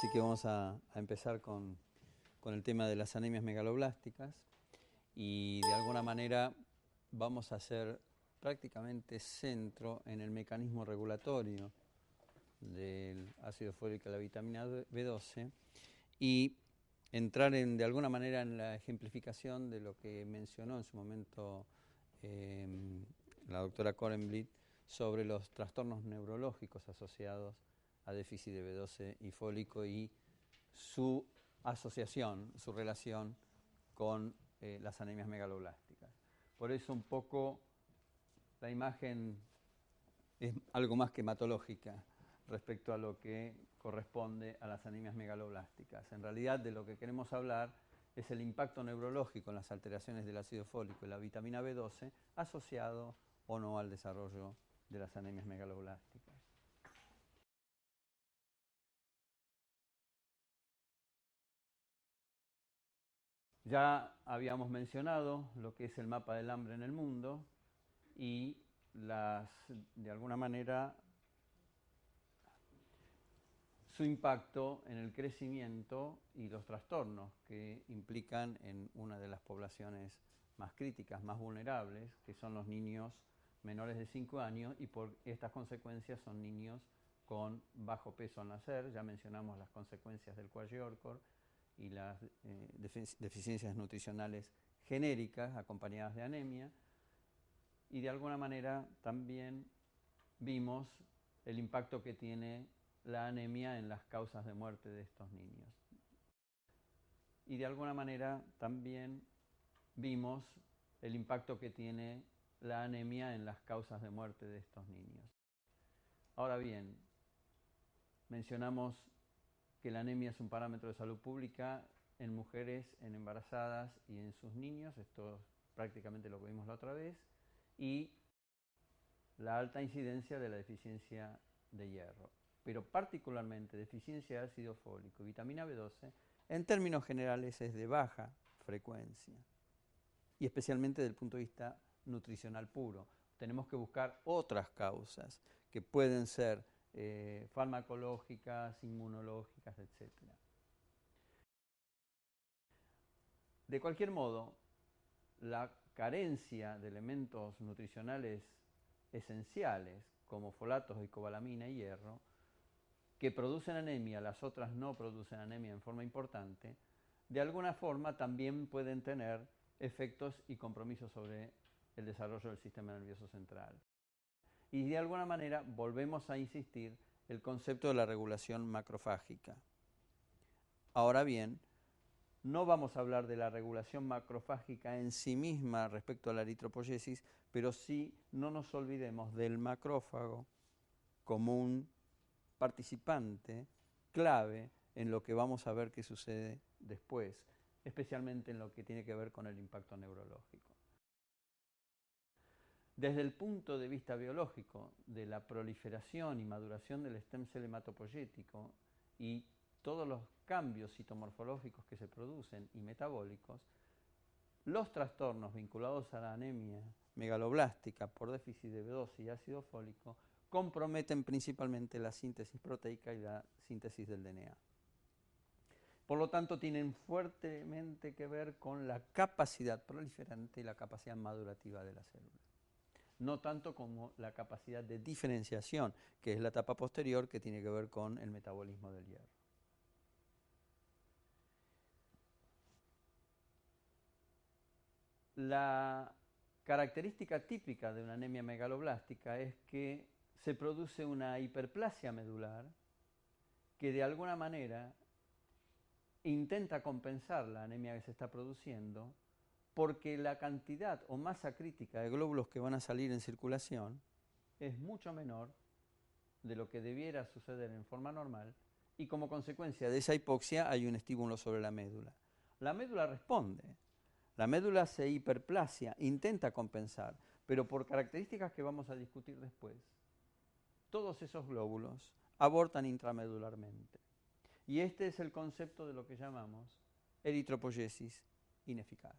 Así que vamos a empezar con el tema de las anemias megaloblásticas y de alguna manera vamos a hacer prácticamente centro en el mecanismo regulatorio del ácido fólico y la vitamina B12 y entrar de alguna manera en la ejemplificación de lo que mencionó en su momento la doctora Korenblit sobre los trastornos neurológicos asociados a déficit de B12 y fólico y su asociación, su relación con las anemias megaloblásticas. Por eso un poco la imagen es algo más que hematológica respecto a lo que corresponde a las anemias megaloblásticas. En realidad de lo que queremos hablar es el impacto neurológico en las alteraciones del ácido fólico y la vitamina B12 asociado o no al desarrollo de las anemias megaloblásticas. Ya habíamos mencionado lo que es el mapa del hambre en el mundo y de alguna manera su impacto en el crecimiento y los trastornos que implican en una de las poblaciones más críticas, más vulnerables, que son los niños menores de 5 años y por estas consecuencias son niños con bajo peso al nacer. Ya mencionamos las consecuencias del kwashiorkor y las deficiencias nutricionales genéricas acompañadas de anemia y de alguna manera también vimos el impacto que tiene la anemia en las causas de muerte de estos niños. Y de alguna manera también vimos el impacto que tiene la anemia en las causas de muerte de estos niños. Ahora bien, mencionamos que la anemia es un parámetro de salud pública en mujeres, en embarazadas y en sus niños. Esto es prácticamente lo que vimos la otra vez. Y la alta incidencia de la deficiencia de hierro, pero particularmente deficiencia de ácido fólico y vitamina B12, en términos generales es de baja frecuencia, y especialmente desde el punto de vista nutricional puro. Tenemos que buscar otras causas que pueden ser farmacológicas, inmunológicas, etc. De cualquier modo, la carencia de elementos nutricionales esenciales como folatos y cobalamina y hierro, que producen anemia, las otras no producen anemia en forma importante, de alguna forma también pueden tener efectos y compromisos sobre el desarrollo del sistema nervioso central. Y de alguna manera volvemos a insistir el concepto de la regulación macrofágica. Ahora bien, no vamos a hablar de la regulación macrofágica en sí misma respecto a la eritropoyesis, pero sí no nos olvidemos del macrófago como un participante clave en lo que vamos a ver que sucede después, especialmente en lo que tiene que ver con el impacto neurológico. Desde el punto de vista biológico de la proliferación y maduración del stem cell hematopoyético y todos los cambios citomorfológicos que se producen y metabólicos, los trastornos vinculados a la anemia megaloblástica por déficit de B12 y ácido fólico comprometen principalmente la síntesis proteica y la síntesis del DNA. Por lo tanto, tienen fuertemente que ver con la capacidad proliferante y la capacidad madurativa de la célula. No tanto como la capacidad de diferenciación, que es la etapa posterior que tiene que ver con el metabolismo del hierro. La característica típica de una anemia megaloblástica es que se produce una hiperplasia medular que de alguna manera intenta compensar la anemia que se está produciendo porque la cantidad o masa crítica de glóbulos que van a salir en circulación es mucho menor de lo que debiera suceder en forma normal y como consecuencia de esa hipoxia hay un estímulo sobre la médula. La médula responde, la médula se hiperplasia, intenta compensar, pero por características que vamos a discutir después, todos esos glóbulos abortan intramedularmente. Y este es el concepto de lo que llamamos eritropoyesis ineficaz.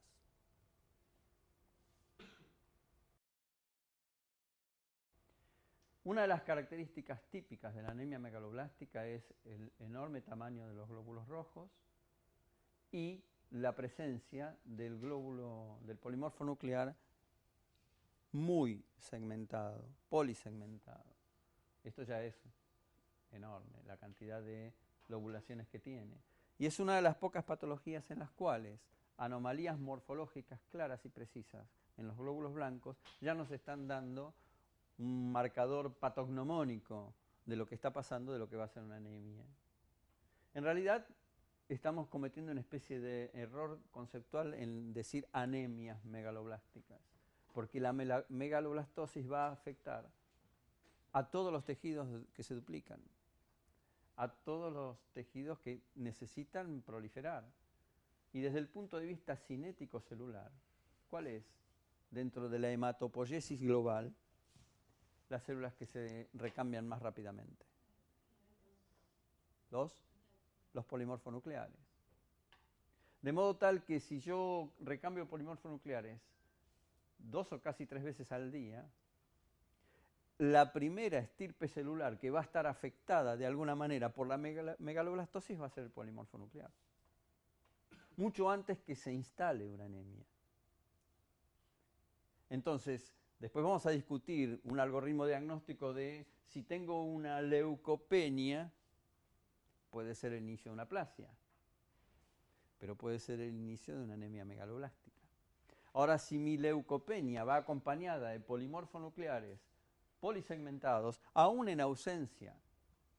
Una de las características típicas de la anemia megaloblástica es el enorme tamaño de los glóbulos rojos y la presencia del glóbulo del polimorfo nuclear muy segmentado, polisegmentado. Esto ya es enorme, la cantidad de lobulaciones que tiene. Y es una de las pocas patologías en las cuales anomalías morfológicas claras y precisas en los glóbulos blancos ya nos están dando un marcador patognomónico de lo que está pasando, de lo que va a ser una anemia. En realidad, estamos cometiendo una especie de error conceptual en decir anemias megaloblásticas, porque la megaloblastosis va a afectar a todos los tejidos que se duplican, a todos los tejidos que necesitan proliferar. Y desde el punto de vista cinético celular, ¿cuál es? Dentro de la hematopoiesis global, las células que se recambian más rápidamente. Los polimorfonucleares. De modo tal que si yo recambio polimorfonucleares 2 o casi 3 veces al día, la primera estirpe celular que va a estar afectada de alguna manera por la megaloblastosis va a ser el polimorfo nuclear. Mucho antes que se instale una anemia. Entonces, después vamos a discutir un algoritmo diagnóstico de si tengo una leucopenia, puede ser el inicio de una aplasia, pero puede ser el inicio de una anemia megaloblástica. Ahora, si mi leucopenia va acompañada de polimorfonucleares polisegmentados, aún en ausencia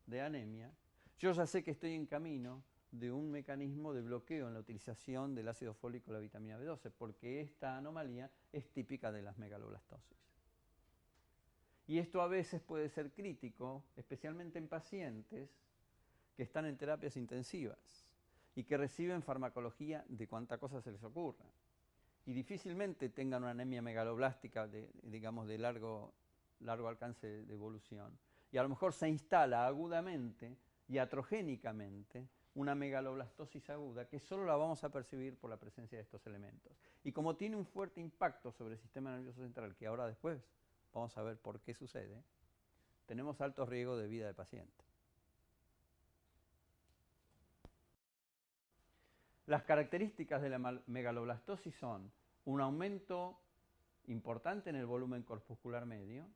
de anemia, yo ya sé que estoy en camino de un mecanismo de bloqueo en la utilización del ácido fólico y la vitamina B12, porque esta anomalía es típica de las megaloblastosis. Y esto a veces puede ser crítico, especialmente en pacientes que están en terapias intensivas y que reciben farmacología de cuanta cosa se les ocurra. Y difícilmente tengan una anemia megaloblástica de largo alcance de evolución. Y a lo mejor se instala agudamente y atrogénicamente una megaloblastosis aguda que solo la vamos a percibir por la presencia de estos elementos. Y como tiene un fuerte impacto sobre el sistema nervioso central, que ahora después vamos a ver por qué sucede, tenemos alto riesgo de vida del paciente. Las características de la megaloblastosis son un aumento importante en el volumen corpuscular medio,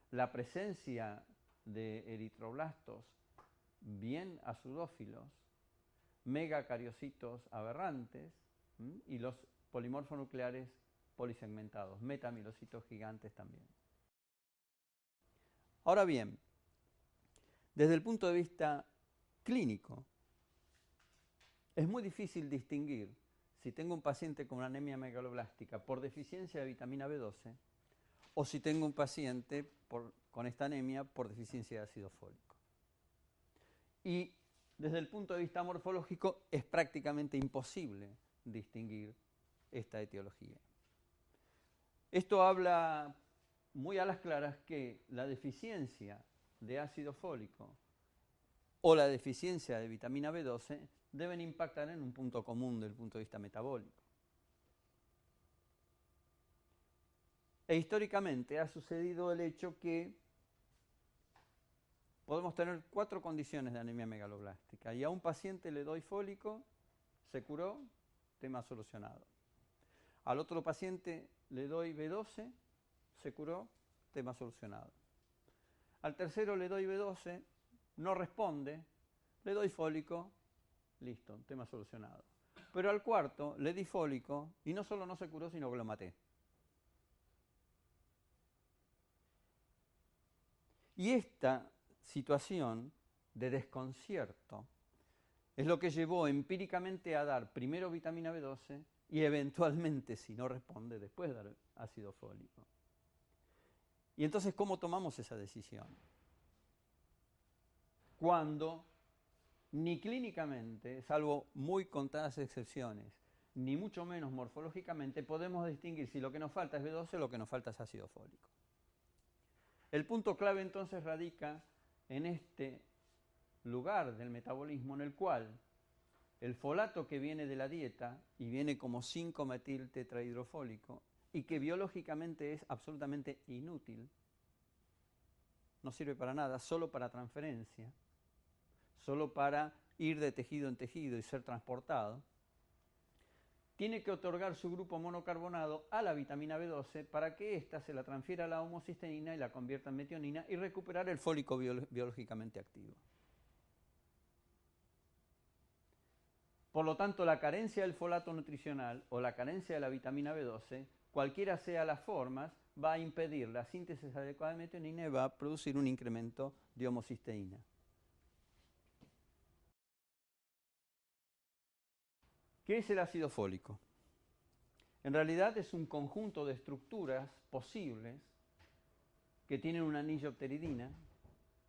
la presencia de eritroblastos bien azudófilos, megacariocitos aberrantes y los polimorfonucleares polisegmentados, metamilocitos gigantes también. Ahora bien, desde el punto de vista clínico, es muy difícil distinguir si tengo un paciente con una anemia megaloblástica por deficiencia de vitamina B12 o si tengo un paciente con esta anemia por deficiencia de ácido fólico. Y desde el punto de vista morfológico es prácticamente imposible distinguir esta etiología. Esto habla muy a las claras que la deficiencia de ácido fólico o la deficiencia de vitamina B12 deben impactar en un punto común desde el punto de vista metabólico. E históricamente ha sucedido el hecho que podemos tener 4 condiciones de anemia megaloblástica y a un paciente le doy fólico, se curó, tema solucionado. Al otro paciente le doy B12, se curó, tema solucionado. Al tercero le doy B12, no responde, le doy fólico, listo, tema solucionado. Pero al cuarto le di fólico y no solo no se curó, sino que lo maté. Y esta situación de desconcierto es lo que llevó empíricamente a dar primero vitamina B12 y eventualmente, si no responde, después dar ácido fólico. Y entonces, ¿cómo tomamos esa decisión? Cuando ni clínicamente, salvo muy contadas excepciones, ni mucho menos morfológicamente, podemos distinguir si lo que nos falta es B12 o lo que nos falta es ácido fólico. El punto clave entonces radica en este lugar del metabolismo en el cual el folato que viene de la dieta y viene como 5-metil tetrahidrofólico y que biológicamente es absolutamente inútil, no sirve para nada, solo para transferencia, solo para ir de tejido en tejido y ser transportado, tiene que otorgar su grupo monocarbonado a la vitamina B12 para que ésta se la transfiera a la homocisteína y la convierta en metionina y recuperar el fólico biológicamente activo. Por lo tanto, la carencia del folato nutricional o la carencia de la vitamina B12, cualquiera sea las formas, va a impedir la síntesis adecuada de metionina y va a producir un incremento de homocisteína. ¿Qué es el ácido fólico? En realidad es un conjunto de estructuras posibles que tienen un anillo pteridina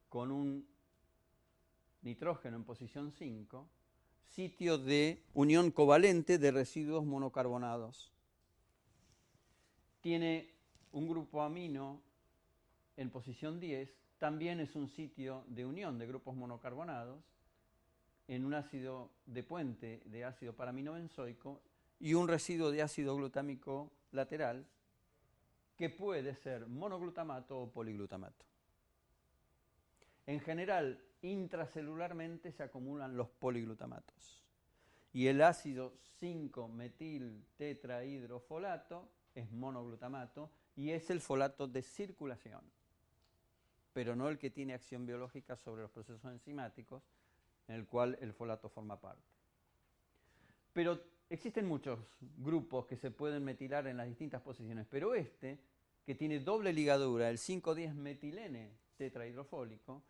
con un nitrógeno en posición 5, sitio de unión covalente de residuos monocarbonados. Tiene un grupo amino en posición 10, también es un sitio de unión de grupos monocarbonados en un ácido de puente de ácido paraminobenzoico y un residuo de ácido glutámico lateral que puede ser monoglutamato o poliglutamato. En general, intracelularmente se acumulan los poliglutamatos y el ácido 5-metil-tetrahidrofolato es monoglutamato y es el folato de circulación, pero no el que tiene acción biológica sobre los procesos enzimáticos, en el cual el folato forma parte. Pero existen muchos grupos que se pueden metilar en las distintas posiciones, pero este, que tiene doble ligadura, el 5,10-metilene tetrahidrofólico,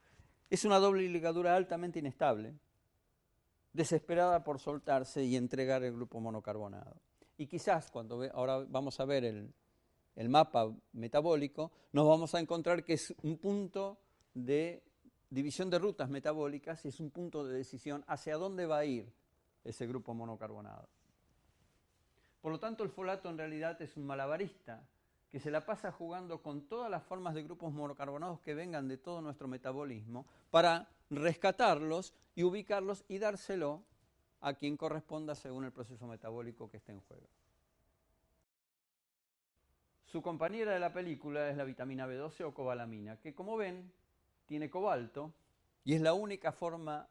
es una doble ligadura altamente inestable, desesperada por soltarse y entregar el grupo monocarbonado. Y quizás cuando ahora vamos a ver el mapa metabólico, nos vamos a encontrar que es un punto de división de rutas metabólicas y es un punto de decisión hacia dónde va a ir ese grupo monocarbonado. Por lo tanto, el folato en realidad es un malabarista que se la pasa jugando con todas las formas de grupos monocarbonados que vengan de todo nuestro metabolismo para rescatarlos y ubicarlos y dárselo a quien corresponda según el proceso metabólico que esté en juego. Su compañera de la película es la vitamina B12 o cobalamina, que como ven tiene cobalto y es la única forma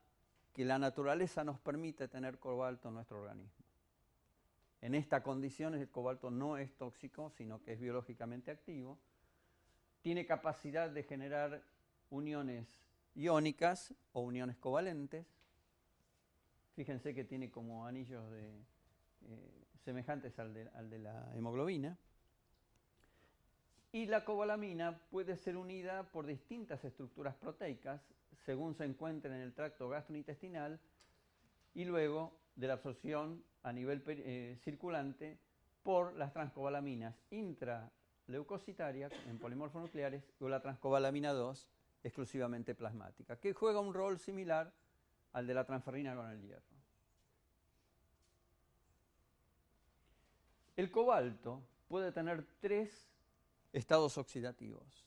que la naturaleza nos permite tener cobalto en nuestro organismo. En esta condición el cobalto no es tóxico, sino que es biológicamente activo. Tiene capacidad de generar uniones iónicas o uniones covalentes. Fíjense que tiene como anillos semejantes al de la hemoglobina. Y la cobalamina puede ser unida por distintas estructuras proteicas según se encuentre en el tracto gastrointestinal y luego de la absorción a nivel circulante por las transcobalaminas intraleucocitarias en polimorfos nucleares o la transcobalamina 2 exclusivamente plasmática, que juega un rol similar al de la transferrina con el hierro. El cobalto puede tener 3 estados oxidativos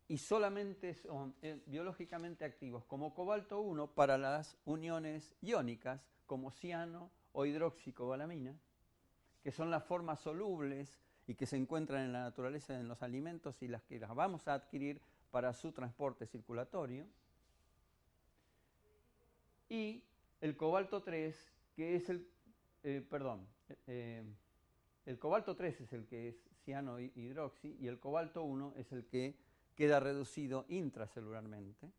y solamente son biológicamente activos como cobalto 1 para las uniones iónicas como ciano o hidroxicobalamina, que son las formas solubles y que se encuentran en la naturaleza en los alimentos y las que las vamos a adquirir para su transporte circulatorio. Y el cobalto 3, que es el cobalto 3 es el que es ciano hidroxi y el cobalto 1 es el que queda reducido intracelularmente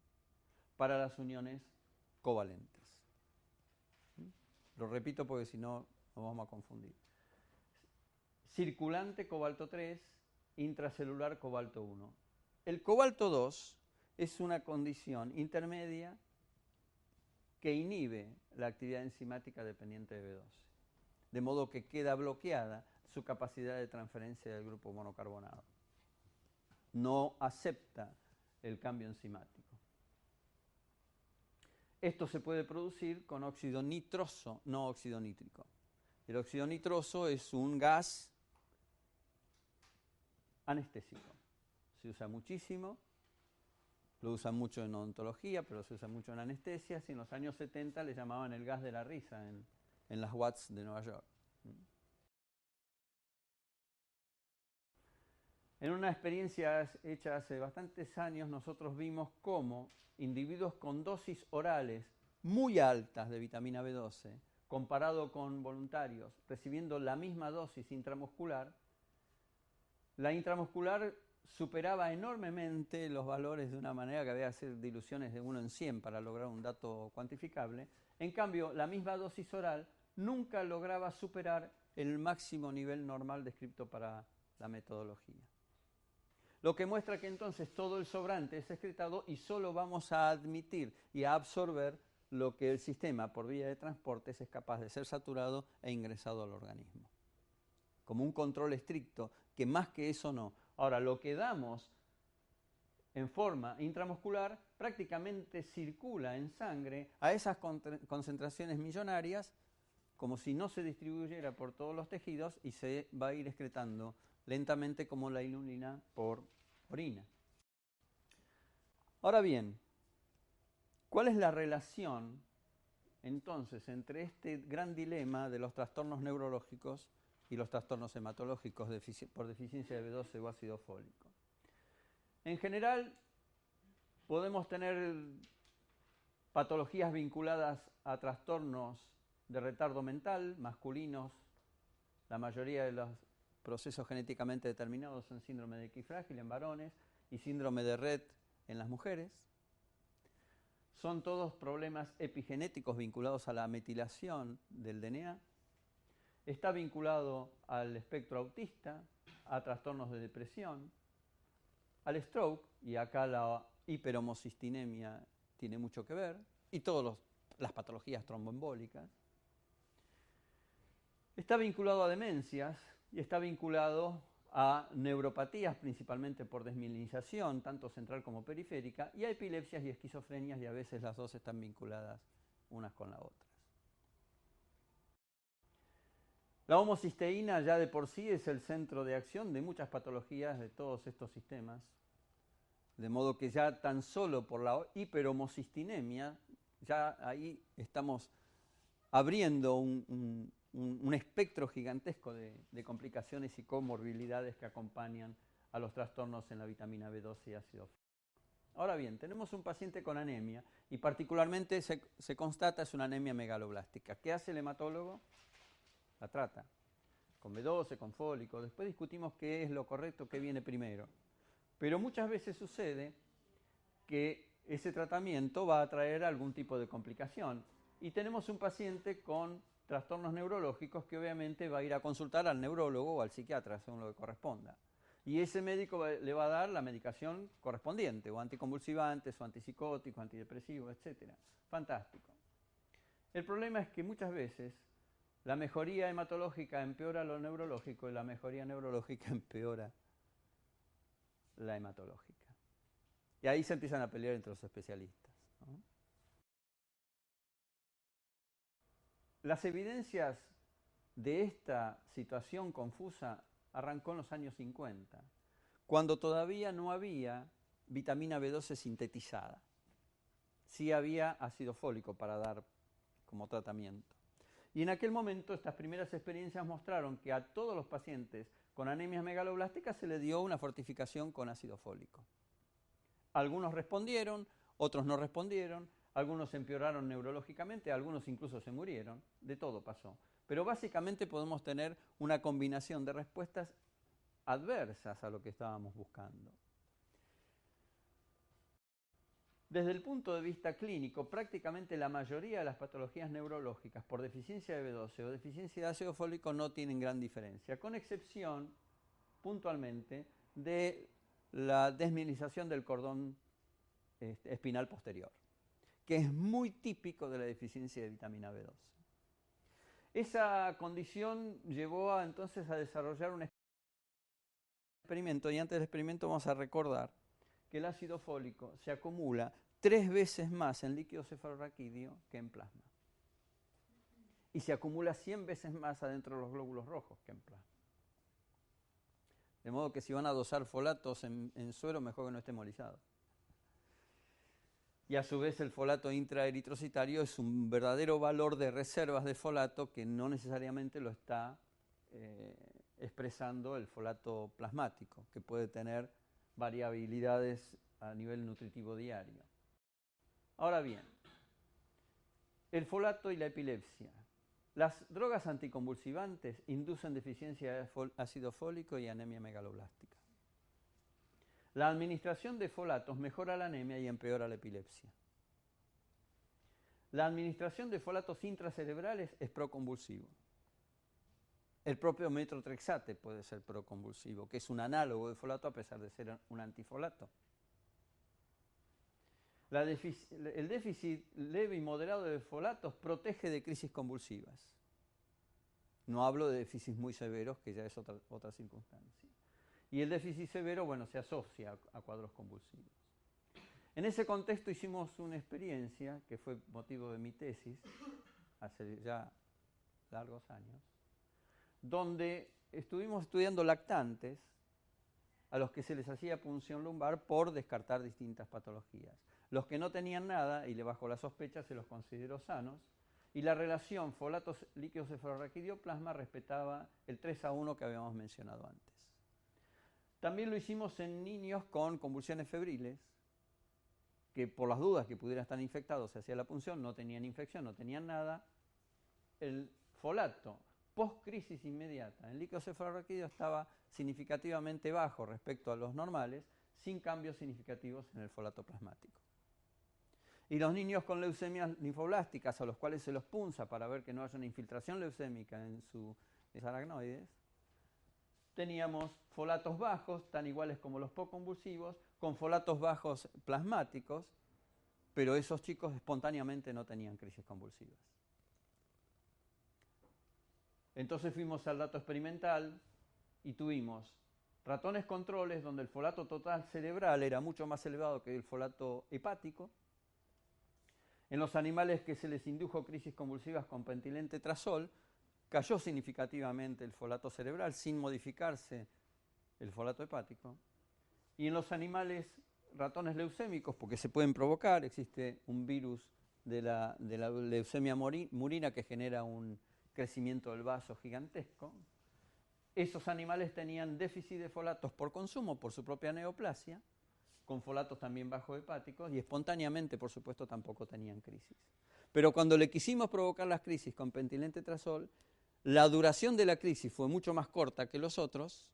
para las uniones covalentes. Lo repito porque si no nos vamos a confundir. Circulante cobalto 3, intracelular cobalto 1. El cobalto 2 es una condición intermedia que inhibe la actividad enzimática dependiente de B12, de modo que queda bloqueada su capacidad de transferencia del grupo monocarbonato. No acepta el cambio enzimático. Esto se puede producir con óxido nitroso, no óxido nítrico. El óxido nitroso es un gas anestésico. Se usa muchísimo, lo usan mucho en odontología, pero se usa mucho en anestesias y en los años 70 le llamaban el gas de la risa en las Watts de Nueva York. En una experiencia hecha hace bastantes años, nosotros vimos cómo individuos con dosis orales muy altas de vitamina B12, comparado con voluntarios recibiendo la misma dosis intramuscular, la intramuscular superaba enormemente los valores de una manera que había que hacer diluciones de 1 en 100 para lograr un dato cuantificable. En cambio, la misma dosis oral nunca lograba superar el máximo nivel normal descrito para la metodología. Lo que muestra que entonces todo el sobrante es excretado y solo vamos a admitir y a absorber lo que el sistema por vía de transportes es capaz de ser saturado e ingresado al organismo. Como un control estricto, que más que eso no. Ahora, lo que damos en forma intramuscular prácticamente circula en sangre a esas concentraciones millonarias como si no se distribuyera por todos los tejidos y se va a ir excretando lentamente como la inulina por orina. Ahora bien, ¿cuál es la relación entonces entre este gran dilema de los trastornos neurológicos y los trastornos hematológicos por deficiencia de B12 o ácido fólico? En general, podemos tener patologías vinculadas a trastornos de retardo mental, masculinos. La mayoría de los procesos genéticamente determinados son síndrome de X frágil en varones y síndrome de Rett en las mujeres. Son todos problemas epigenéticos vinculados a la metilación del DNA. Está vinculado al espectro autista, a trastornos de depresión, al stroke, y acá la hiperhomocistinemia tiene mucho que ver, y todas las patologías tromboembólicas. Está vinculado a demencias y está vinculado a neuropatías, principalmente por desmielinización, tanto central como periférica, y a epilepsias y esquizofrenias, y a veces las dos están vinculadas unas con las otras. La homocisteína ya de por sí es el centro de acción de muchas patologías de todos estos sistemas, de modo que ya tan solo por la hiperhomocistinemia, ya ahí estamos abriendo un espectro gigantesco de complicaciones y comorbilidades que acompañan a los trastornos en la vitamina B12 y ácido fólico. Ahora bien, tenemos un paciente con anemia y particularmente se constata es una anemia megaloblástica. ¿Qué hace el hematólogo? La trata con B12, con fólico. Después discutimos qué es lo correcto, qué viene primero. Pero muchas veces sucede que ese tratamiento va a traer algún tipo de complicación. Y tenemos un paciente con trastornos neurológicos que obviamente va a ir a consultar al neurólogo o al psiquiatra, según lo que corresponda. Y ese médico le va a dar la medicación correspondiente, o anticonvulsivantes, o antipsicóticos, antidepresivos, etc. Fantástico. El problema es que muchas veces la mejoría hematológica empeora lo neurológico y la mejoría neurológica empeora la hematológica. Y ahí se empiezan a pelear entre los especialistas, ¿no? Las evidencias de esta situación confusa arrancó en los años 50, cuando todavía no había vitamina B12 sintetizada. Sí había ácido fólico para dar como tratamiento. Y en aquel momento estas primeras experiencias mostraron que a todos los pacientes con anemias megaloblásticas se le dio una fortificación con ácido fólico. Algunos respondieron, otros no respondieron, algunos empeoraron neurológicamente, algunos incluso se murieron, de todo pasó. Pero básicamente podemos tener una combinación de respuestas adversas a lo que estábamos buscando. Desde el punto de vista clínico, prácticamente la mayoría de las patologías neurológicas por deficiencia de B12 o deficiencia de ácido fólico no tienen gran diferencia, con excepción, puntualmente, de la desmielinización del cordón espinal posterior, que es muy típico de la deficiencia de vitamina B12. Esa condición llevó entonces a desarrollar un experimento, y antes del experimento vamos a recordar que el ácido fólico se acumula 3 veces más en líquido cefalorraquídeo que en plasma. Y se acumula 100 veces más adentro de los glóbulos rojos que en plasma. De modo que si van a dosar folatos en suero, mejor que no esté hemolizado. Y a su vez el folato intraeritrocitario es un verdadero valor de reservas de folato que no necesariamente lo está expresando el folato plasmático, que puede tener variabilidades a nivel nutritivo diario. Ahora bien, el folato y la epilepsia. Las drogas anticonvulsivantes inducen deficiencia de ácido fólico y anemia megaloblástica. La administración de folatos mejora la anemia y empeora la epilepsia. La administración de folatos intracerebrales es proconvulsivo. El propio metotrexate puede ser proconvulsivo, que es un análogo de folato a pesar de ser un antifolato. El déficit leve y moderado de folatos protege de crisis convulsivas. No hablo de déficits muy severos, que ya es otra circunstancia. Y el déficit severo, bueno, se asocia a cuadros convulsivos. En ese contexto hicimos una experiencia que fue motivo de mi tesis, hace ya largos años, donde estuvimos estudiando lactantes a los que se les hacía punción lumbar por descartar distintas patologías. Los que no tenían nada, y le bajo la sospecha, se los consideró sanos, y la relación folatos líquidos cefalorraquidioplasma respetaba el 3:1 que habíamos mencionado antes. También lo hicimos en niños con convulsiones febriles, que por las dudas que pudieran estar infectados se hacía la punción, no tenían infección, no tenían nada. El folato post-crisis inmediata en líquido cefalorraquídeo estaba significativamente bajo respecto a los normales, sin cambios significativos en el folato plasmático. Y los niños con leucemias linfoblásticas, a los cuales se los punza para ver que no haya una infiltración leucémica en sus aracnoides, teníamos folatos bajos, tan iguales como los poconvulsivos, con folatos bajos plasmáticos, pero esos chicos espontáneamente no tenían crisis convulsivas. Entonces fuimos al dato experimental y tuvimos ratones controles donde el folato total cerebral era mucho más elevado que el folato hepático. En los animales que se les indujo crisis convulsivas con pentilentretrazol, cayó significativamente el folato cerebral sin modificarse el folato hepático. Y en los animales ratones leucémicos, porque se pueden provocar, existe un virus de la leucemia murina que genera un crecimiento del vaso gigantesco. Esos animales tenían déficit de folatos por consumo, por su propia neoplasia, con folatos también bajo hepáticos, y espontáneamente, por supuesto, tampoco tenían crisis. Pero cuando le quisimos provocar las crisis con pentilentretrazol, la duración de la crisis fue mucho más corta que los otros,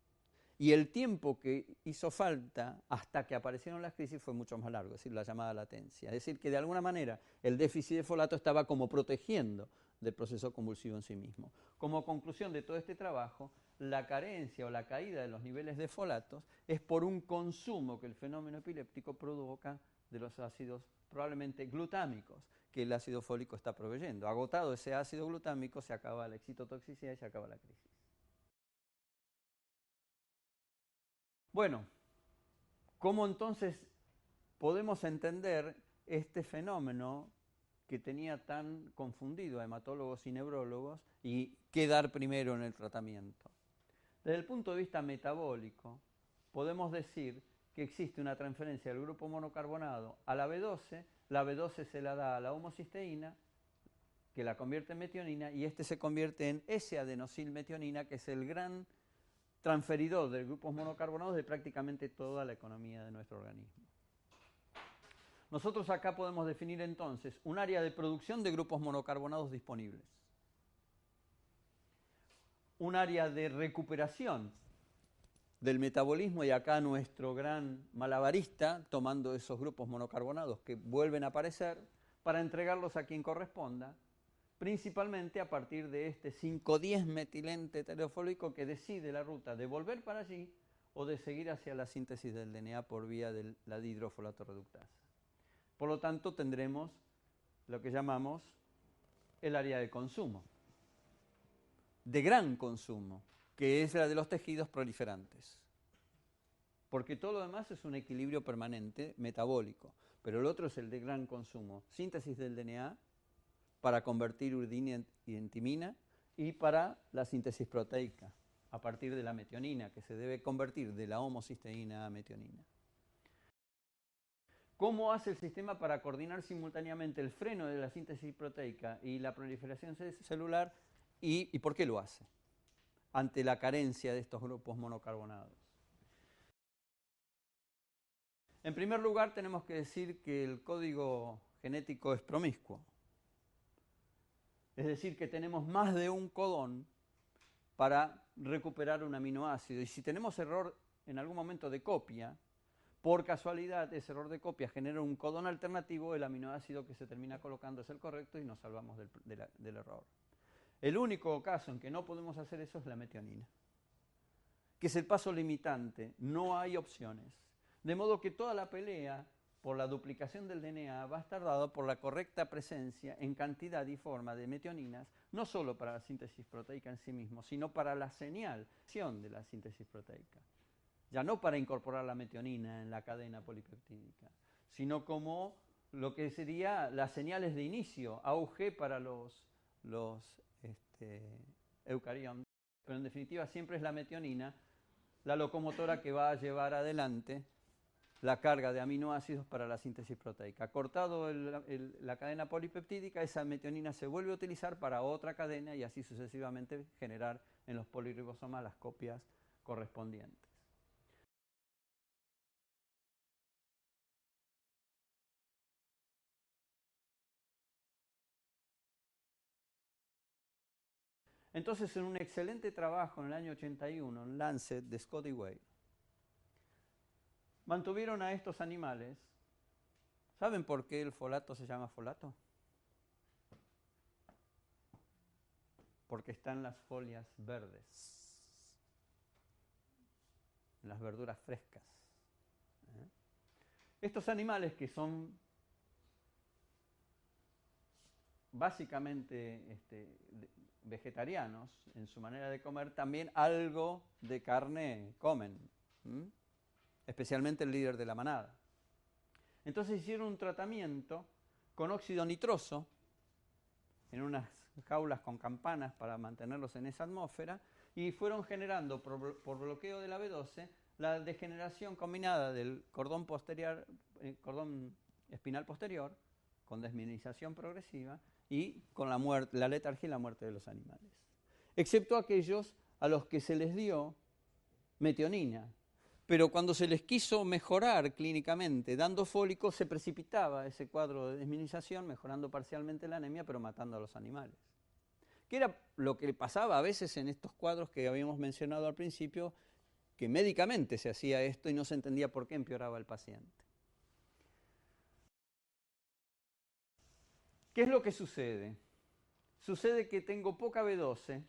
y el tiempo que hizo falta hasta que aparecieron las crisis fue mucho más largo, es decir, la llamada latencia. Es decir, que de alguna manera el déficit de folato estaba como protegiendo del proceso convulsivo en sí mismo. Como conclusión de todo este trabajo, la carencia o la caída de los niveles de folatos es por un consumo que el fenómeno epiléptico provoca de los ácidos probablemente glutámicos que el ácido fólico está proveyendo. Agotado ese ácido glutámico, se acaba la excitotoxicidad y se acaba la crisis. Bueno, ¿cómo entonces podemos entender este fenómeno que tenía tan confundido a hematólogos y neurólogos y qué dar primero en el tratamiento? Desde el punto de vista metabólico, podemos decir que existe una transferencia del grupo monocarbonado a la B12, la B12 se la da a la homocisteína, que la convierte en metionina, y este se convierte en S-adenosilmetionina, que es el gran transferidor de grupos monocarbonados de prácticamente toda la economía de nuestro organismo. Nosotros acá podemos definir entonces un área de producción de grupos monocarbonados disponibles, un área de recuperación del metabolismo, y acá nuestro gran malabarista tomando esos grupos monocarbonados que vuelven a aparecer para entregarlos a quien corresponda, principalmente a partir de este 5,10 metilente heterofólico que decide la ruta de volver para allí o de seguir hacia la síntesis del DNA por vía de la dihidrofolato reductasa. Por lo tanto, tendremos lo que llamamos el área de consumo, de gran consumo, que es la de los tejidos proliferantes. Porque todo lo demás es un equilibrio permanente metabólico, pero el otro es el de gran consumo, síntesis del DNA, para convertir uridina en timina y para la síntesis proteica a partir de la metionina, que se debe convertir de la homocisteína a metionina. ¿Cómo hace el sistema para coordinar simultáneamente el freno de la síntesis proteica y la proliferación celular y por qué lo hace? ante la carencia de estos grupos monocarbonados. En primer lugar, tenemos que decir que el código genético es promiscuo. Es decir, que tenemos más de un codón para recuperar un aminoácido. Y si tenemos error en algún momento de copia, por casualidad ese error de copia genera un codón alternativo, el aminoácido que se termina colocando es el correcto y nos salvamos del error. El único caso en que no podemos hacer eso es la metionina, que es el paso limitante. No hay opciones. De modo que toda la pelea por la duplicación del DNA va a estar dada por la correcta presencia en cantidad y forma de metioninas, no solo para la síntesis proteica en sí mismo, sino para la señal de la síntesis proteica. Ya no para incorporar la metionina en la cadena polipeptídica, sino como lo que sería las señales de inicio, AUG para los eucariontes, pero en definitiva siempre es la metionina la locomotora que va a llevar adelante la carga de aminoácidos para la síntesis proteica. Cortado la cadena polipeptídica, esa metionina se vuelve a utilizar para otra cadena y así sucesivamente generar en los poliribosomas las copias correspondientes. Entonces, en un excelente trabajo en el año 81, en Lancet, de Scott y Weil, mantuvieron a estos animales. ¿Saben por qué el folato se llama folato? Porque están las folias verdes, en las verduras frescas. Estos animales, que son básicamente vegetarianos en su manera de comer, también algo de carne comen, especialmente el líder de la manada. Entonces hicieron un tratamiento con óxido nitroso en unas jaulas con campanas para mantenerlos en esa atmósfera y fueron generando por bloqueo de la B12 la degeneración combinada del cordón espinal posterior con desmineralización progresiva y con la letargia y la muerte de los animales. Excepto aquellos a los que se les dio metionina. Pero cuando se les quiso mejorar clínicamente dando fólico, se precipitaba ese cuadro de desmineralización, mejorando parcialmente la anemia, pero matando a los animales. ¿Qué era lo que pasaba a veces en estos cuadros que habíamos mencionado al principio? Que médicamente se hacía esto y no se entendía por qué empeoraba el paciente. ¿Qué es lo que sucede? Sucede que tengo poca B12,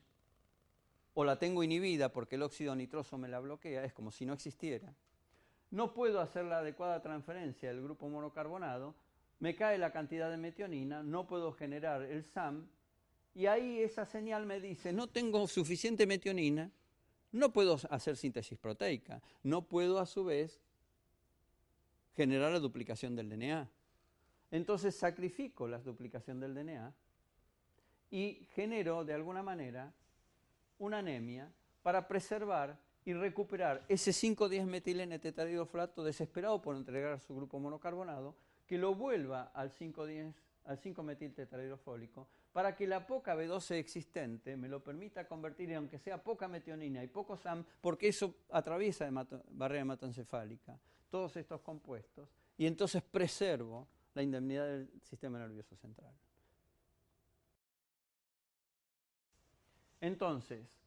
o la tengo inhibida porque el óxido nitroso me la bloquea, es como si no existiera. No puedo hacer la adecuada transferencia del grupo monocarbonado, me cae la cantidad de metionina, no puedo generar el SAM, y ahí esa señal me dice, no tengo suficiente metionina, no puedo hacer síntesis proteica, no puedo a su vez generar la duplicación del DNA. Entonces sacrifico la duplicación del DNA y genero de alguna manera una anemia para preservar y recuperar ese 5,10-metil-N-tetrahidrofolato desesperado por entregar su grupo monocarbonado, que lo vuelva al 5,metil-tetrahidrofólico, para que la poca B12 existente me lo permita convertir en, aunque sea poca metionina y poco SAM, porque eso atraviesa barrera hematoencefálica, todos estos compuestos, y entonces preservo la indemnidad del sistema nervioso central. Entonces,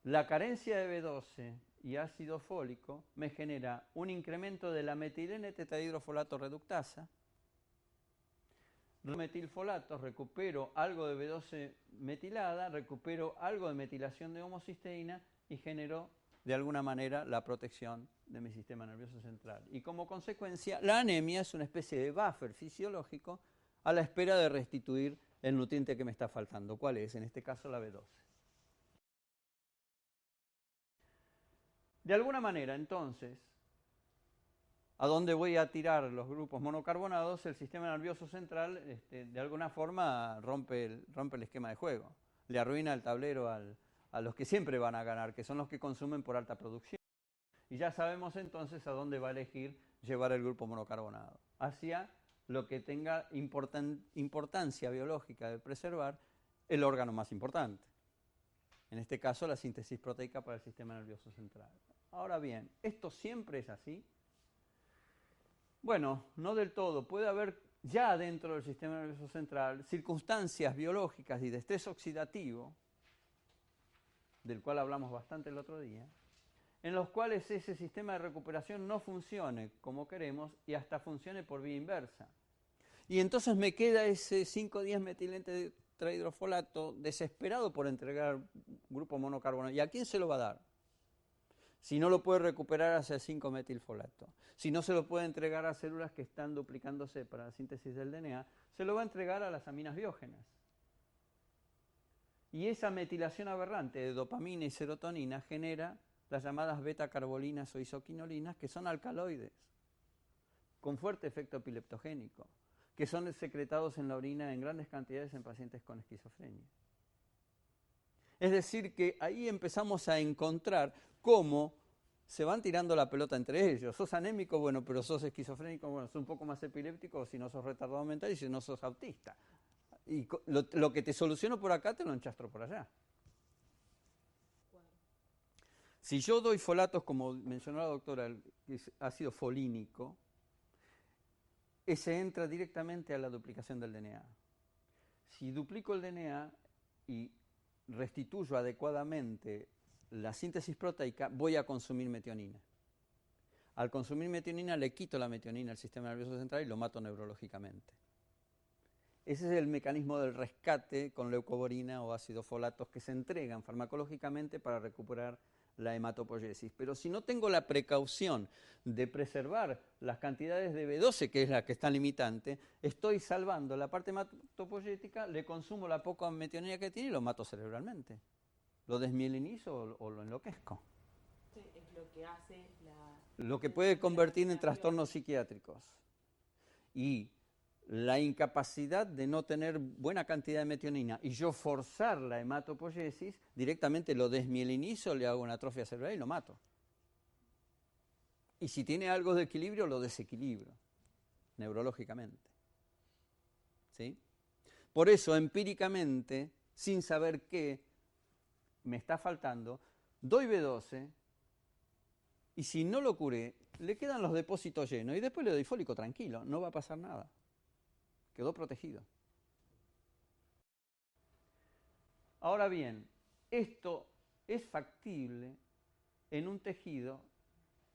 la carencia de B12 y ácido fólico me genera un incremento de la metilene-tetrahidrofolato reductasa. Metilfolato, recupero algo de B12 metilada, recupero algo de metilación de homocisteína y genero de alguna manera la protección de mi sistema nervioso central. Y como consecuencia, la anemia es una especie de buffer fisiológico a la espera de restituir el nutriente que me está faltando. ¿Cuál es? En este caso la B12. De alguna manera, entonces, ¿a dónde voy a tirar los grupos monocarbonados? El sistema nervioso central, de alguna forma, rompe el esquema de juego. Le arruina el tablero a los que siempre van a ganar, que son los que consumen por alta producción. Y ya sabemos entonces a dónde va a elegir llevar el grupo monocarbonado. Hacia lo que tenga importancia biológica de preservar el órgano más importante. En este caso, la síntesis proteica para el sistema nervioso central. Ahora bien, ¿esto siempre es así? Bueno, no del todo. Puede haber ya dentro del sistema nervioso central circunstancias biológicas y de estrés oxidativo, del cual hablamos bastante el otro día, en los cuales ese sistema de recuperación no funcione como queremos y hasta funcione por vía inversa. Y entonces me queda ese 5,10 metiltetrahidrofolato desesperado por entregar grupo monocarbono. ¿Y a quién se lo va a dar? Si no lo puede recuperar hacia el 5-metilfolato, si no se lo puede entregar a células que están duplicándose para la síntesis del DNA, se lo va a entregar a las aminas biógenas. Y esa metilación aberrante de dopamina y serotonina genera las llamadas beta-carbolinas o isoquinolinas, que son alcaloides, con fuerte efecto epileptogénico, que son secretados en la orina en grandes cantidades en pacientes con esquizofrenia. Es decir, que ahí empezamos a encontrar cómo se van tirando la pelota entre ellos. Sos anémico, bueno, pero sos esquizofrénico, bueno, sos un poco más epiléptico si no sos retardado mental y si no sos autista. Y lo que te soluciono por acá te lo enchastro por allá. Si yo doy folatos, como mencionó la doctora, el ácido folínico, ese entra directamente a la duplicación del DNA. Si duplico el DNA y restituyo adecuadamente la síntesis proteica, voy a consumir metionina. Al consumir metionina le quito la metionina al sistema nervioso central y lo mato neurológicamente. Ese es el mecanismo del rescate con leucoborina o ácidos folatos que se entregan farmacológicamente para recuperar la hematopoiesis. Pero si no tengo la precaución de preservar las cantidades de B12, que es la que está limitante, estoy salvando la parte hematopoyética, le consumo la poca metionina que tiene y lo mato cerebralmente. Lo desmielinizo o lo enloquezco. Sí, es lo que hace lo que puede convertir en trastornos psiquiátricos. Y la incapacidad de no tener buena cantidad de metionina y yo forzar la hematopoiesis, directamente lo desmielinizo, le hago una atrofia cerebral y lo mato. Y si tiene algo de equilibrio, lo desequilibro neurológicamente. ¿Sí? Por eso, empíricamente, sin saber qué me está faltando, doy B12 y si no lo curé, le quedan los depósitos llenos y después le doy fólico tranquilo, no va a pasar nada. Quedó protegido. Ahora bien, esto es factible en un tejido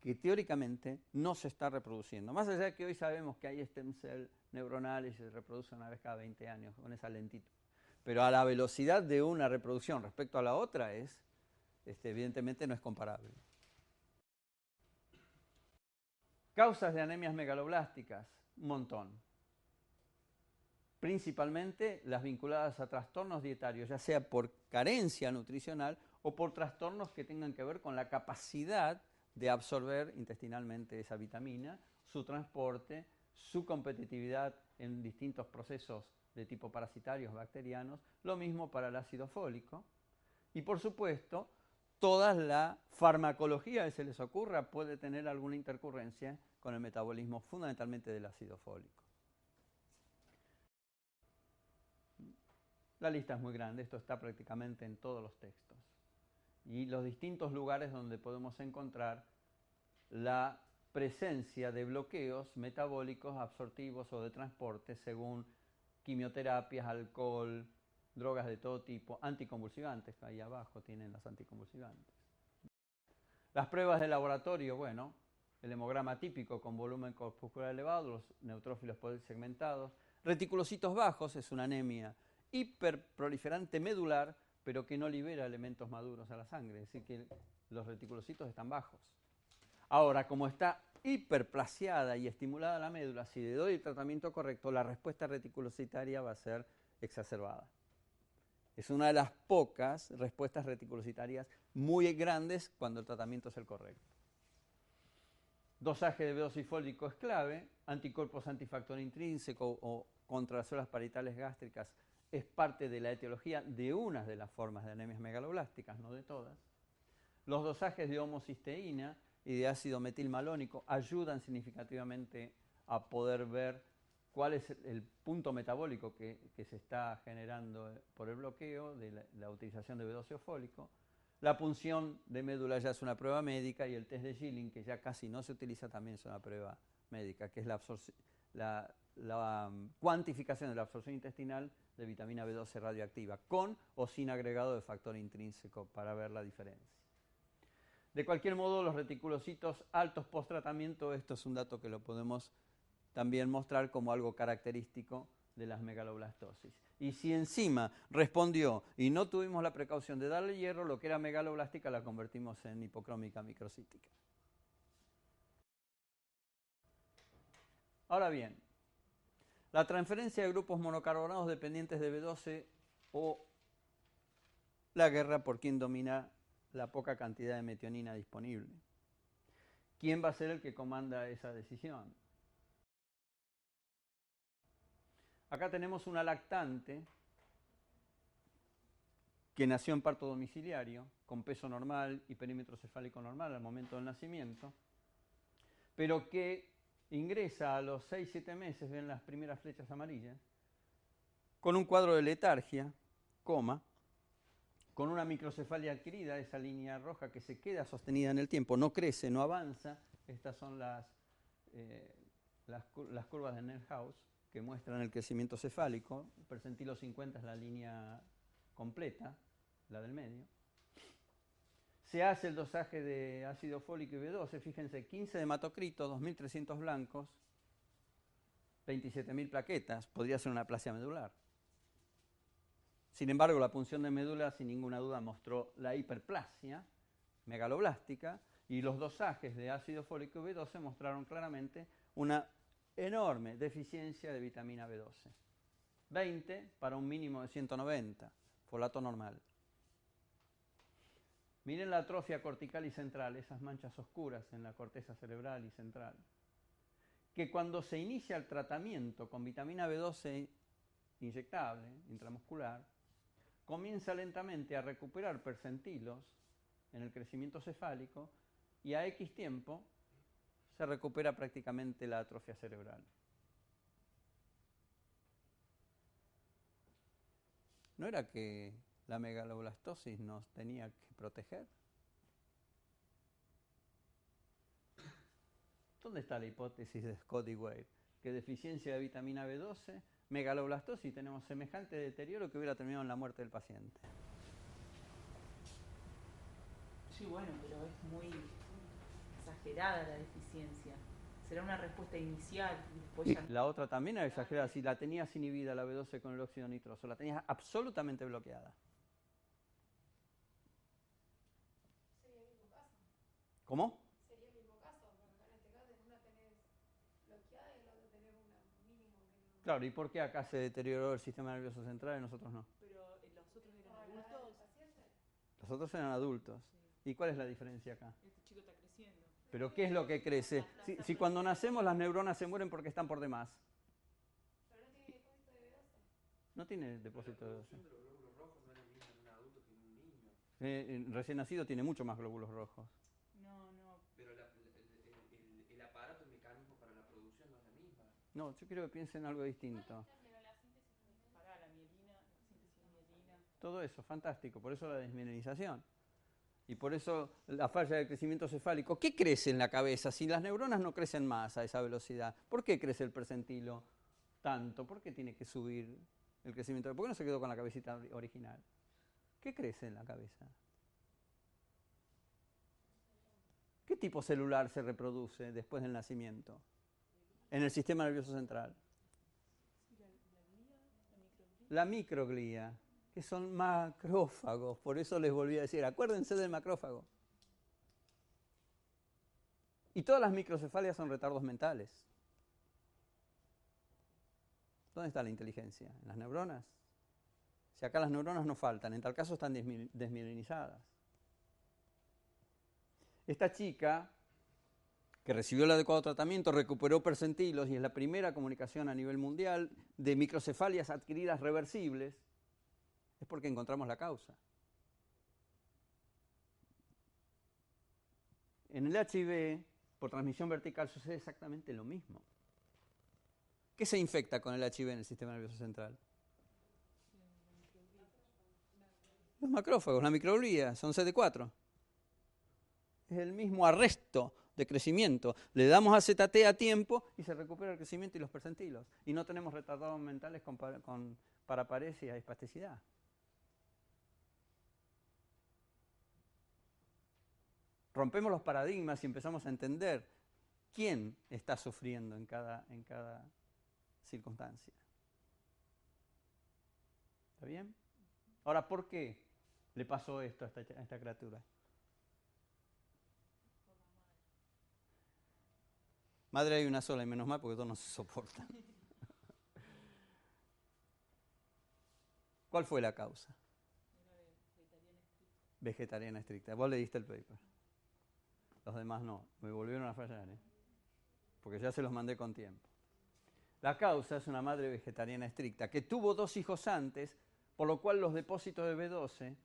que teóricamente no se está reproduciendo. Más allá de que hoy sabemos que hay stem cell neuronales y se reproduce una vez cada 20 años con esa lentitud. Pero a la velocidad de una reproducción respecto a la otra evidentemente no es comparable. Causas de anemias megaloblásticas, un montón. Principalmente las vinculadas a trastornos dietarios, ya sea por carencia nutricional o por trastornos que tengan que ver con la capacidad de absorber intestinalmente esa vitamina, su transporte, su competitividad en distintos procesos de tipo parasitarios, bacterianos, lo mismo para el ácido fólico. Y por supuesto, toda la farmacología que se les ocurra puede tener alguna intercurrencia con el metabolismo fundamentalmente del ácido fólico. La lista es muy grande, esto está prácticamente en todos los textos. Y los distintos lugares donde podemos encontrar la presencia de bloqueos metabólicos, absortivos o de transporte según quimioterapias, alcohol, drogas de todo tipo, anticonvulsivantes, que ahí abajo tienen los anticonvulsivantes. Las pruebas de laboratorio, bueno, el hemograma típico con volumen corpuscular elevado, los neutrófilos polisegmentados, reticulocitos bajos, es una anemia hiperproliferante medular, pero que no libera elementos maduros a la sangre, es decir, que los reticulocitos están bajos. Ahora, como está hiperplaseada y estimulada la médula, si le doy el tratamiento correcto, la respuesta reticulocitaria va a ser exacerbada. Es una de las pocas respuestas reticulocitarias muy grandes cuando el tratamiento es el correcto. Dosaje de B12 fólico es clave, anticuerpos antifactor intrínseco o contra las células parietales gástricas es parte de la etiología de una de las formas de anemias megaloblásticas, no de todas. Los dosajes de homocisteína y de ácido metilmalónico ayudan significativamente a poder ver cuál es el punto metabólico que se está generando por el bloqueo de la utilización de B12 fólico. La punción de médula ya es una prueba médica y el test de Schilling, que ya casi no se utiliza, también es una prueba médica, que es la cuantificación de la absorción intestinal de vitamina B12 radioactiva, con o sin agregado de factor intrínseco, para ver la diferencia. De cualquier modo, los reticulocitos altos post-tratamiento, esto es un dato que lo podemos también mostrar como algo característico de las megaloblastosis. Y si encima respondió y no tuvimos la precaución de darle hierro, lo que era megaloblástica la convertimos en hipocrómica microcítica. Ahora bien, la transferencia de grupos monocarbonados dependientes de B12 o la guerra por quién domina la poca cantidad de metionina disponible. ¿Quién va a ser el que comanda esa decisión? Acá tenemos una lactante que nació en parto domiciliario, con peso normal y perímetro cefálico normal al momento del nacimiento, pero que ingresa a los 6-7 meses, ven las primeras flechas amarillas, con un cuadro de letargia, coma, con una microcefalia adquirida, esa línea roja que se queda sostenida en el tiempo, no crece, no avanza. Estas son las curvas de Neerhaus que muestran el crecimiento cefálico. El percentilo 50 es la línea completa, la del medio. Se hace el dosaje de ácido fólico y B12, fíjense, 15 de hematocrito, 2.300 blancos, 27.000 plaquetas, podría ser una aplasia medular. Sin embargo, la punción de médula sin ninguna duda mostró la hiperplasia megaloblástica y los dosajes de ácido fólico y B12 mostraron claramente una enorme deficiencia de vitamina B12. 20 para un mínimo de 190, folato normal. Miren la atrofia cortical y central, esas manchas oscuras en la corteza cerebral y central, que cuando se inicia el tratamiento con vitamina B12 inyectable, intramuscular, comienza lentamente a recuperar percentilos en el crecimiento cefálico y a X tiempo se recupera prácticamente la atrofia cerebral. ¿No era que la megaloblastosis nos tenía que proteger? ¿Dónde está la hipótesis de Scott y Wade? Que deficiencia de vitamina B12, megaloblastosis, tenemos semejante deterioro que hubiera terminado en la muerte del paciente. Sí, bueno, pero es muy exagerada la deficiencia. Será una respuesta inicial y después ya... La otra también era exagerada. Si la tenías inhibida la B12 con el óxido nitroso, la tenías absolutamente bloqueada. Sería el mismo caso. ¿Cómo? Sería el mismo caso, porque acá en este caso en una tenés bloqueada y en la otra tenés una mínimo que no. Claro, ¿y por qué acá se deterioró el sistema nervioso central y nosotros no? Pero los otros eran Por la edad del adultos. paciente. Los otros eran adultos. Sí. ¿Y cuál es la diferencia acá? Este chico está creciendo. ¿Pero qué es lo que crece? Si cuando nacemos las neuronas se mueren porque están por demás. Pero no tiene depósito de B12. No tiene depósito de La B12. producción de los glóbulos rojos no es la misma en un adulto que en un niño. Recién nacido tiene mucho más glóbulos rojos. No. Pero el aparato, el mecanismo para la producción no es la misma. No, yo quiero que piensen algo distinto. Pará, la mielina, la síntesis de mielina. Todo eso, fantástico. Por eso la desmielinización. Y por eso la falla de crecimiento cefálico. ¿Qué crece en la cabeza si las neuronas no crecen más a esa velocidad? ¿Por qué crece el percentilo tanto? ¿Por qué tiene que subir el crecimiento? ¿Por qué no se quedó con la cabecita original? ¿Qué crece en la cabeza? ¿Qué tipo celular se reproduce después del nacimiento en el sistema nervioso central? La microglía, que son macrófagos. Por eso les volví a decir, acuérdense del macrófago. Y todas las microcefalias son retardos mentales. ¿Dónde está la inteligencia? ¿En las neuronas? Si acá las neuronas no faltan, en tal caso están desmielinizadas. Esta chica, que recibió el adecuado tratamiento, recuperó percentilos y es la primera comunicación a nivel mundial de microcefalias adquiridas reversibles, es porque encontramos la causa. En el HIV, por transmisión vertical, sucede exactamente lo mismo. ¿Qué se infecta con el HIV en el sistema nervioso central? Los macrófagos, la microglía, son CD4. Es el mismo arresto de crecimiento. Le damos AZT a tiempo y se recupera el crecimiento y los percentilos. Y no tenemos retardados mentales con paraparesia y espasticidad. Rompemos los paradigmas y empezamos a entender quién está sufriendo en cada circunstancia. ¿Está bien? Ahora, ¿por qué le pasó esto a esta criatura? Madre hay una sola y menos mal porque todos no se soportan. ¿Cuál fue la causa? Vegetariana estricta. Vos leíste el paper. Los demás no. Me volvieron a fallar, porque ya se los mandé con tiempo. La causa es una madre vegetariana estricta que tuvo 2 hijos antes, por lo cual los depósitos de B12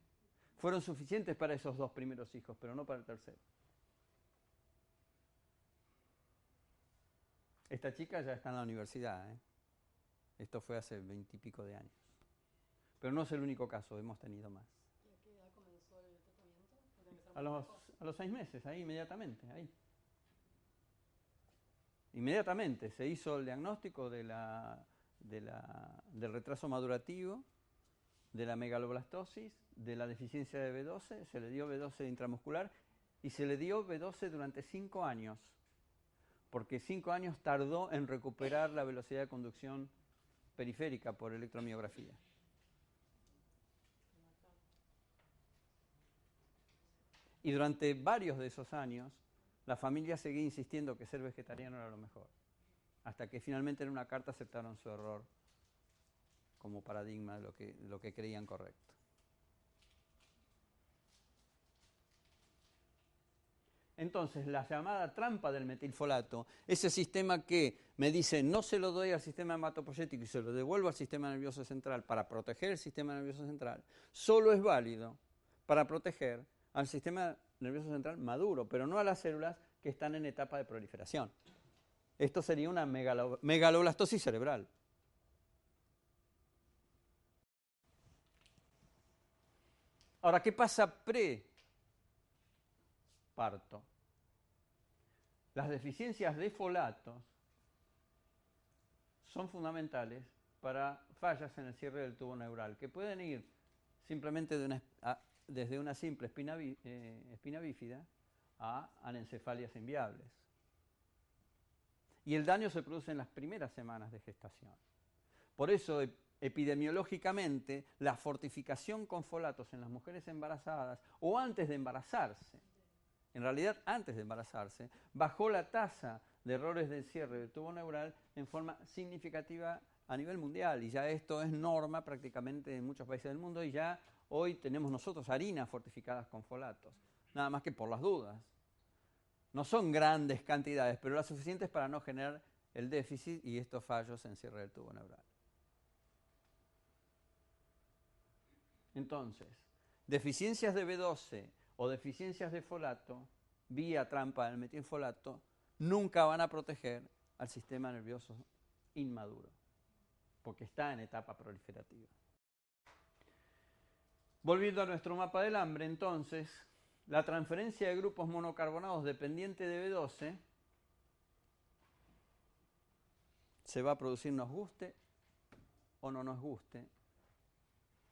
fueron suficientes para esos 2 primeros hijos, pero no para el tercero. Esta chica ya está en la universidad, Esto fue hace 20 y pico de años. Pero no es el único caso, hemos tenido más. ¿Y a qué edad comenzó el tratamiento? A los 6 meses, ahí inmediatamente, ahí. Inmediatamente se hizo el diagnóstico del retraso madurativo, de la megaloblastosis, de la deficiencia de B12, se le dio B12 intramuscular y se le dio B12 durante 5 años, porque 5 años tardó en recuperar la velocidad de conducción periférica por electromiografía. Y durante varios de esos años, la familia seguía insistiendo que ser vegetariano era lo mejor, hasta que finalmente en una carta aceptaron su error como paradigma de lo que creían correcto. Entonces, la llamada trampa del metilfolato, ese sistema que me dice no se lo doy al sistema hematopoyético y se lo devuelvo al sistema nervioso central para proteger el sistema nervioso central, solo es válido para proteger al sistema nervioso central maduro, pero no a las células que están en etapa de proliferación. Esto sería una megaloblastosis cerebral. Ahora, ¿qué pasa pre-parto? Las deficiencias de folatos son fundamentales para fallas en el cierre del tubo neural, que pueden ir simplemente desde una simple espina bífida a anencefalias inviables. Y el daño se produce en las primeras semanas de gestación. Por eso, epidemiológicamente, la fortificación con folatos en las mujeres embarazadas o antes de embarazarse, en realidad antes de embarazarse, bajó la tasa de errores del cierre del tubo neural en forma significativa a nivel mundial. Y ya esto es norma prácticamente en muchos países del mundo y ya hoy tenemos nosotros harinas fortificadas con folatos, nada más que por las dudas. No son grandes cantidades, pero las suficientes para no generar el déficit y estos fallos en cierre del tubo neural. Entonces, deficiencias de B12 o deficiencias de folato, vía trampa del metilfolato, nunca van a proteger al sistema nervioso inmaduro, porque está en etapa proliferativa. Volviendo a nuestro mapa del hambre, entonces, la transferencia de grupos monocarbonados dependiente de B12 se va a producir, nos guste o no nos guste,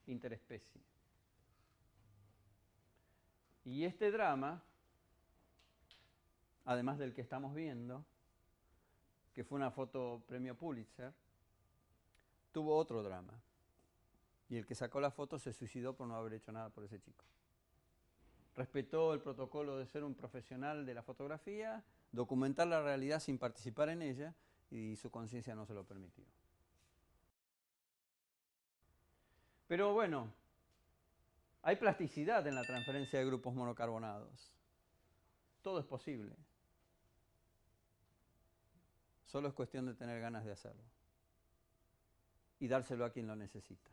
interespecie. Y este drama, además del que estamos viendo, que fue una foto premio Pulitzer, tuvo otro drama. Y el que sacó la foto se suicidó por no haber hecho nada por ese chico. Respetó el protocolo de ser un profesional de la fotografía, documentar la realidad sin participar en ella, y su conciencia no se lo permitió. Pero bueno, hay plasticidad en la transferencia de grupos monocarbonados. Todo es posible. Solo es cuestión de tener ganas de hacerlo y dárselo a quien lo necesita.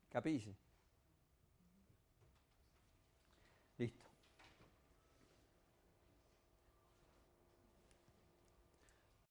Capisce?